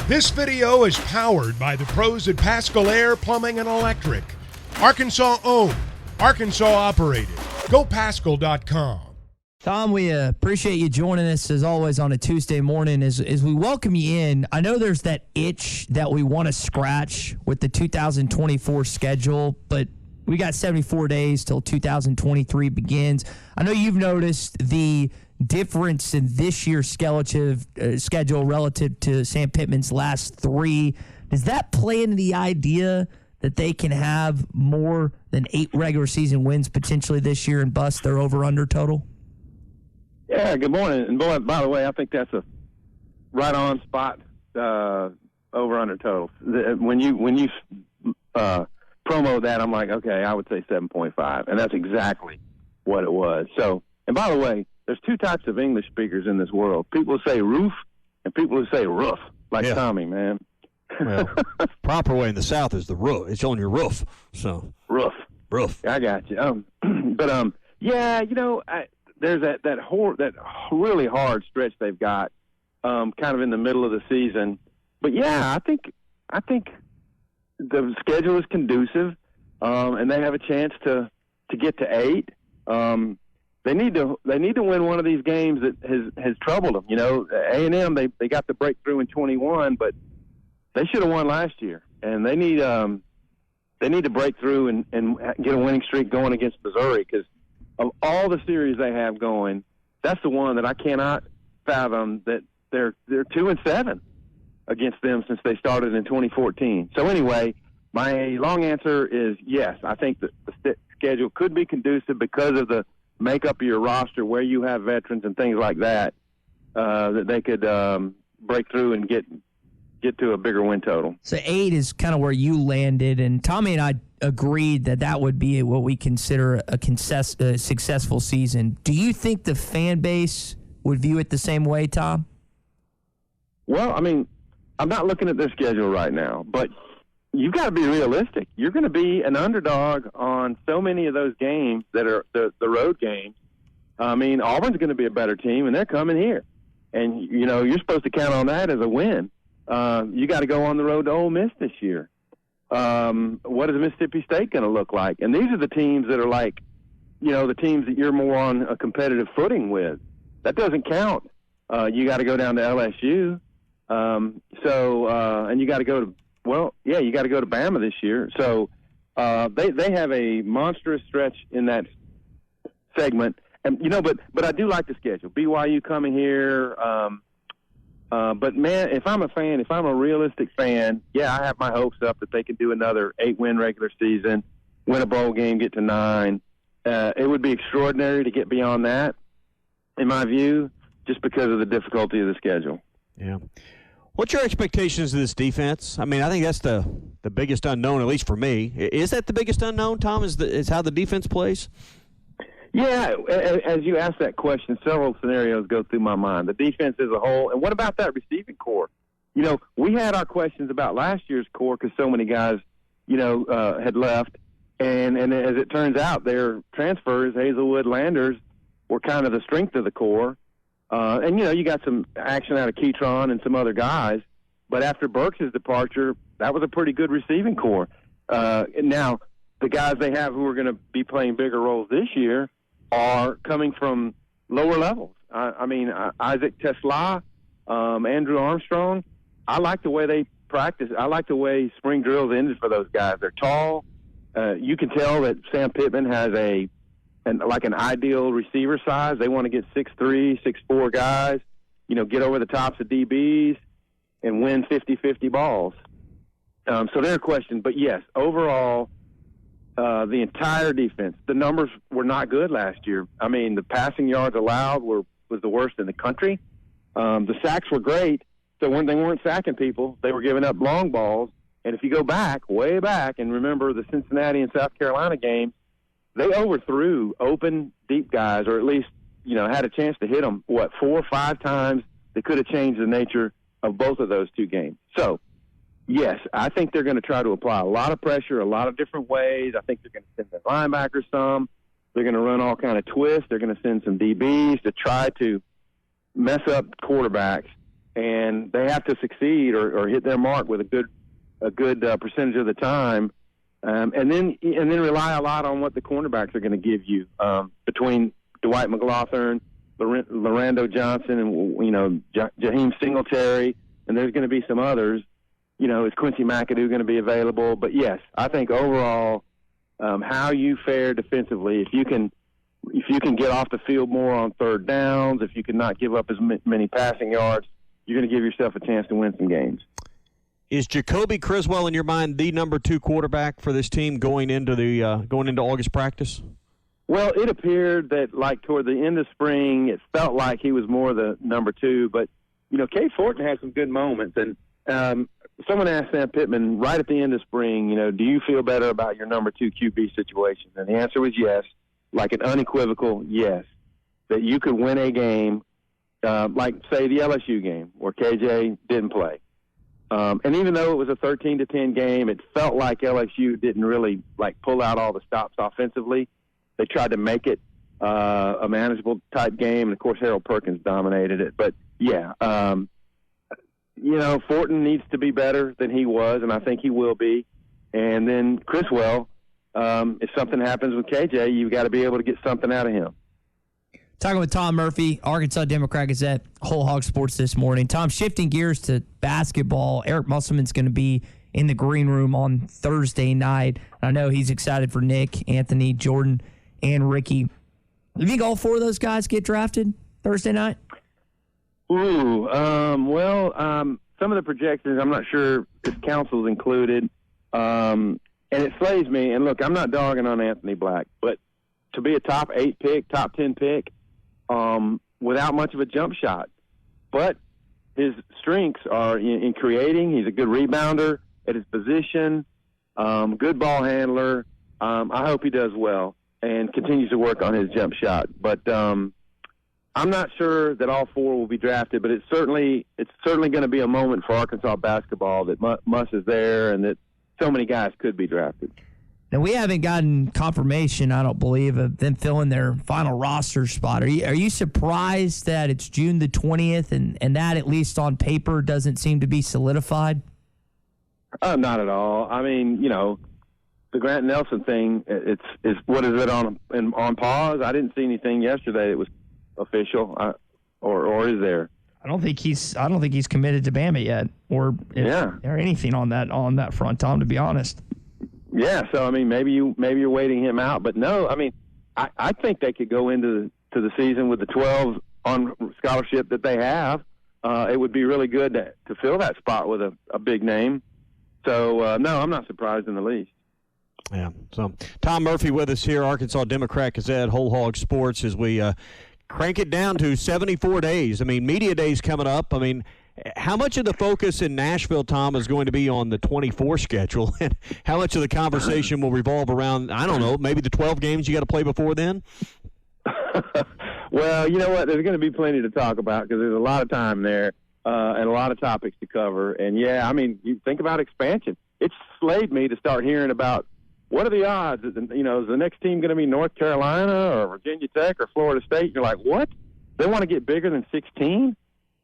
This video is powered by the pros at Pascal Air Plumbing and Electric. Arkansas owned, Arkansas operated. GoPascal.com. Tom, we appreciate you joining us as always on a Tuesday morning. As we welcome you in, I know there's that itch that we want to scratch with the 2024 schedule, but we got 74 days till 2023 begins. I know you've noticed the difference in this year's schedule relative to Sam Pittman's last three. Does that play into the idea that they can have more than 8 regular season wins potentially this year and bust their over-under total? Yeah, good morning. And boy, by the way, I think that's a right-on spot over-under total. When you promo that, I'm like, okay, I would say 7.5, and that's exactly what it was. So, and by the way, there's 2 types of English speakers in this world. People who say roof and people who say roof, like Tommy, man. Well, proper way in the South is the roof. It's on your roof. So Roof. I got you. Yeah, you know, there's that really hard stretch they've got, kind of in the middle of the season. But yeah, I think the schedule is conducive, and they have a chance to get to 8. They need to win one of these games that has troubled them. You know, A&M they got the breakthrough in 21, but they should have won last year, and they need to break through and get a winning streak going against Missouri, because of all the series they have going, that's the one that I cannot fathom that they're 2-7 against them since they started in 2014. So anyway, my long answer is yes. I think that the schedule could be conducive because of the makeup of your roster, where you have veterans and things like that, that they could break through and get to a bigger win total. So 8 is kind of where you landed, and Tommy and I agreed that would be what we consider a successful season. Do you think the fan base would view it the same way, Tom? Well, I mean, I'm not looking at their schedule right now, but you've got to be realistic. You're going to be an underdog on so many of those games that are the road games. I mean, Auburn's going to be a better team, and they're coming here. And, you know, you're supposed to count on that as a win. You got to go on the road to Ole Miss this year. What is Mississippi State going to look like? And these are the teams that are like, you know, the teams that you're more on a competitive footing with. That doesn't count. You got to go down to LSU. And you got to go to, you got to go to Bama this year. So they have a monstrous stretch in that segment. And, you know, but I do like the schedule. BYU coming here. But, man, if I'm a realistic fan, yeah, I have my hopes up that they can do another 8-win regular season, win a bowl game, get to 9. It would be extraordinary to get beyond that, in my view, just because of the difficulty of the schedule. Yeah. What's your expectations of this defense? I mean, I think that's the biggest unknown, at least for me. Is that the biggest unknown, Tom, is how the defense plays? Yeah, as you ask that question, several scenarios go through my mind. The defense as a whole, and what about that receiving core? You know, we had our questions about last year's core because so many guys, you know, had left. And as it turns out, their transfers, Hazelwood, Landers, were kind of the strength of the core. And, you know, you got some action out of Keytron and some other guys. But after Burks' departure, that was a pretty good receiving core. Now, the guys they have who are going to be playing bigger roles this year are coming from lower levels. I mean, Isaac Tesla, Andrew Armstrong, I like the way they practice. I like the way spring drills ended for those guys. They're tall. You can tell that Sam Pittman has an ideal receiver size. They want to get 6'3", 6'4" guys, you know, get over the tops of DBs and win 50-50 balls. So they're a question. But, yes, overall, the entire defense, the numbers were not good last year. I mean, the passing yards allowed was the worst in the country. The sacks were great. So when they weren't sacking people, they were giving up long balls. And if you go back, way back, and remember the Cincinnati and South Carolina game, they overthrew open, deep guys, or at least, you know, had a chance to hit them, 4 or 5 times. They could have changed the nature of both of those 2 games. So, yes, I think they're going to try to apply a lot of pressure, a lot of different ways. I think they're going to send their linebackers some. They're going to run all kind of twists. They're going to send some DBs to try to mess up quarterbacks and they have to succeed or hit their mark with a good percentage of the time, and then rely a lot on what the cornerbacks are going to give you between Dwight McLaughlin, Lorando Johnson, and Jaheim Singletary, and there's going to be some others. Is Quincy McAdoo going to be available? But yes, I think overall, how you fare defensively, if you can get off the field more on third downs, if you can not give up as many passing yards, you're going to give yourself a chance to win some games. Is Jacoby Criswell, in your mind, the number 2 quarterback for this team going into August practice? Well, it appeared that, like, toward the end of spring, it felt like he was more the number 2. But, Kate Fortin had some good moments. And someone asked Sam Pittman right at the end of spring, do you feel better about your number 2 QB situation? And the answer was yes, like an unequivocal yes, that you could win a game, like, say, the LSU game where KJ didn't play. And even though it was a 13-10 game, it felt like LSU didn't really, pull out all the stops offensively. They tried to make it a manageable type game, and of course Harold Perkins dominated it. But yeah, Fortin needs to be better than he was, and I think he will be. And then Criswell, if something happens with KJ, you've got to be able to get something out of him. Talking with Tom Murphy, Arkansas Democrat-Gazette, Whole Hog Sports this morning. Tom, shifting gears to basketball, Eric Musselman's going to be in the green room on Thursday night. I know he's excited for Nick, Anthony, Jordan, and Ricky. Do you think all 4 of those guys get drafted Thursday night? Some of the projections, I'm not sure if council's included. And it slays me. And look, I'm not dogging on Anthony Black, but to be a top 8 pick, top 10 pick, without much of a jump shot. But his strengths are in creating. He's a good rebounder at his position, good ball handler. I hope he does well and continues to work on his jump shot. But I'm not sure that all 4 will be drafted, but it's certainly going to be a moment for Arkansas basketball that Muss is there and that so many guys could be drafted. Now, we haven't gotten confirmation, I don't believe, of them filling their final roster spot. Are you surprised that it's June the 20th and that, at least on paper, doesn't seem to be solidified? Not at all. I mean, the Grant Nelson thing, it's what is it on pause? I didn't see anything yesterday that was official, or is there? I don't think he's committed to Bama yet, or anything on that front, Tom, to be honest. Yeah, so I mean, maybe you're waiting him out, but no, I mean, I think they could go into the season with the 12 on scholarship that they have. It would be really good to fill that spot with a big name. So no, I'm not surprised in the least. Yeah. So Tom Murphy with us here, Arkansas Democrat-Gazette, Whole Hog Sports, as we crank it down to 74 days. I mean, media days coming up. I mean, how much of the focus in Nashville, Tom, is going to be on the 24 schedule? And how much of the conversation will revolve around, I don't know, maybe the 12 games you got to play before then? Well, you know what? There's going to be plenty to talk about because there's a lot of time there and a lot of topics to cover. And, yeah, I mean, you think about expansion. It's slayed me to start hearing about what are the odds? Is the next team going to be North Carolina or Virginia Tech or Florida State? You're like, what? They want to get bigger than 16?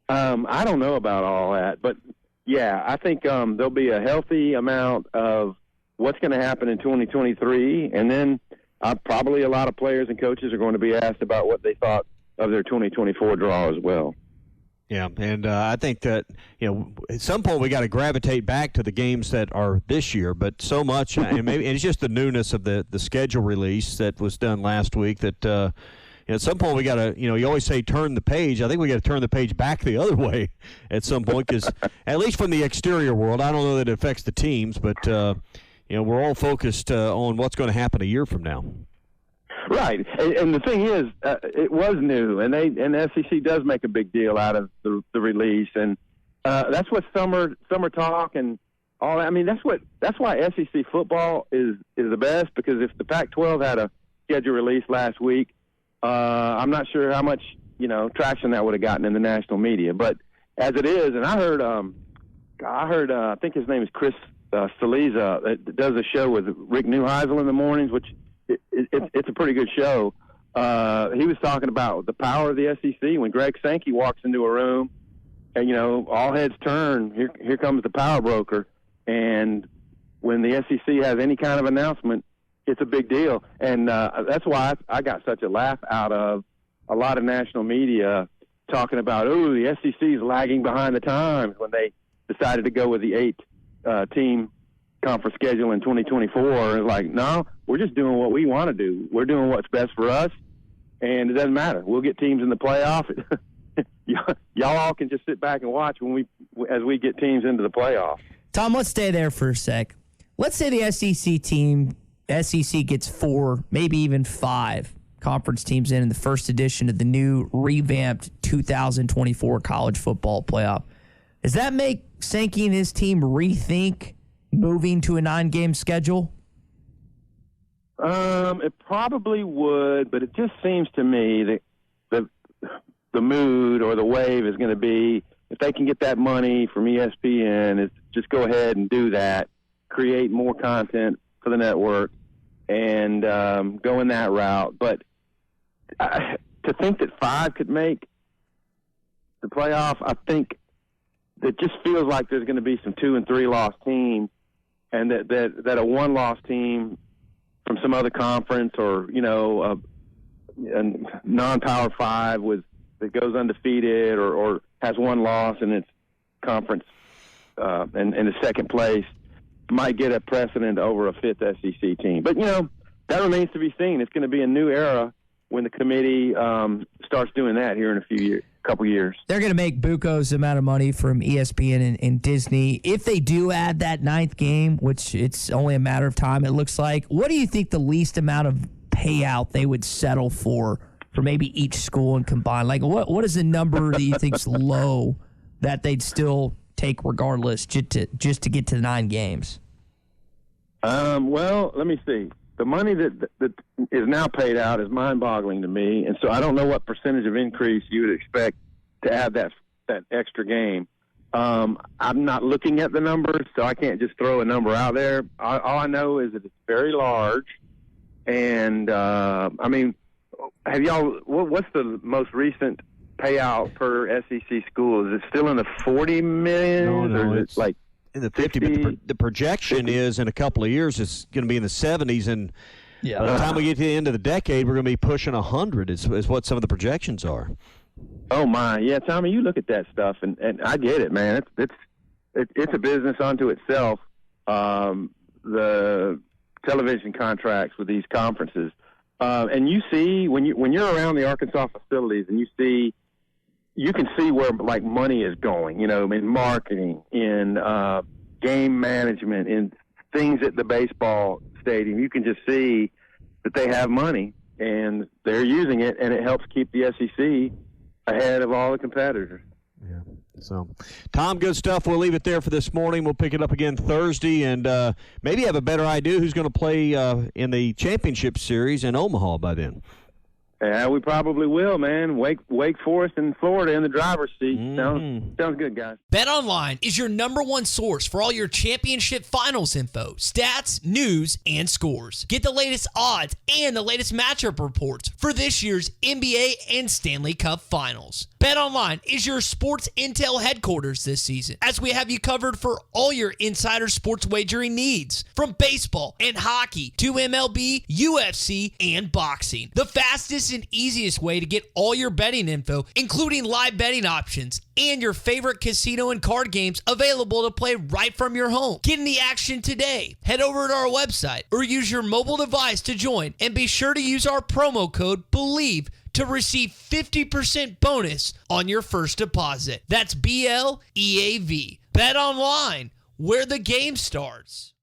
I don't know about all that, but yeah, I think there'll be a healthy amount of what's going to happen in 2023, and then probably a lot of players and coaches are going to be asked about what they thought of their 2024 draw as well. Yeah, and I think that at some point we got to gravitate back to the games that are this year, but so much, and it's just the newness of the schedule release that was done last week that. At some point, we got to, you always say turn the page. I think we got to turn the page back the other way at some point because, at least from the exterior world, I don't know that it affects the teams, but, we're all focused on what's going to happen a year from now. Right. And the thing is, it was new, and the SEC does make a big deal out of the release. And that's what summer talk and all that. I mean, that's why SEC football is the best, because if the Pac-12 had a schedule release last week, I'm not sure how much, traction that would have gotten in the national media. But as it is, and I heard, I think his name is Chris Saliza, that does a show with Rick Neuheisel in the mornings, which it's a pretty good show. He was talking about the power of the SEC when Greg Sankey walks into a room and, all heads turn. Here comes the power broker. And when the SEC has any kind of announcement, it's a big deal. And that's why I got such a laugh out of a lot of national media talking about, the SEC is lagging behind the times when they decided to go with the 8-team conference schedule in 2024. It's like, no, we're just doing what we want to do. We're doing what's best for us, and it doesn't matter. We'll get teams in the playoff. Y'all all can just sit back and watch as we get teams into the playoff. Tom, let's stay there for a sec. Let's say the SEC gets 4, maybe even 5 conference teams in the first edition of the new revamped 2024 college football playoff. Does that make Sankey and his team rethink moving to a 9-game schedule? It probably would, but it just seems to me that the mood or the wave is going to be, if they can get that money from ESPN, is just go ahead and do that, create more content for the network, and go in that route. But to think that 5 could make the playoff, I think it just feels like there's going to be some 2- and 3-loss teams, and that a 1-loss team from some other conference or a non-Power 5 that goes undefeated or has 1 loss in its conference and in the second place might get a precedent over a 5th SEC team. But that remains to be seen. It's going to be a new era when the committee starts doing that here in a couple years. They're going to make bucos amount of money from ESPN and Disney. If they do add that 9th game, which it's only a matter of time, it looks like, what do you think the least amount of payout they would settle for maybe each school and combine? Like, what is the number that you think's low that they'd still take regardless just to get to 9 games? Well, let me see. The money that is now paid out is mind-boggling to me, and so I don't know what percentage of increase you would expect to add that extra game. I'm not looking at the numbers, so I can't just throw a number out there. All I know is that it's very large, and have y'all? What's the most recent payout per SEC school? Is it still in the 40 million, or is it like in the 50? But the projection 50? Is in a couple of years it's going to be in the 70s, and by the time we get to the end of the decade, we're going to be pushing 100. Is what some of the projections are. Oh my, yeah, Tommy, you look at that stuff, and I get it, man. It's a business unto itself. The television contracts with these conferences, and you see when you're around the Arkansas facilities, and you can see where like money is going. In marketing, in game management, in things at the baseball stadium. You can just see that they have money and they're using it, and it helps keep the SEC ahead of all the competitors. Yeah. So, Tom, good stuff. We'll leave it there for this morning. We'll pick it up again Thursday, and maybe have a better idea who's going to play in the championship series in Omaha by then. Yeah, we probably will, man. Wake Forest in Florida in the driver's seat. Sounds good, guys. BetOnline is your #1 source for all your championship finals info, stats, news, and scores. Get the latest odds and the latest matchup reports for this year's NBA and Stanley Cup Finals. BetOnline is your sports intel headquarters this season, as we have you covered for all your insider sports wagering needs, from baseball and hockey to MLB, UFC, and boxing. The fastest and easiest way to get all your betting info, including live betting options and your favorite casino and card games available to play right from your home. Get in the action today. Head over to our website or use your mobile device to join, and be sure to use our promo code BELIEVE to receive 50% bonus on your first deposit. That's BLEAV. Bet online, where the game starts.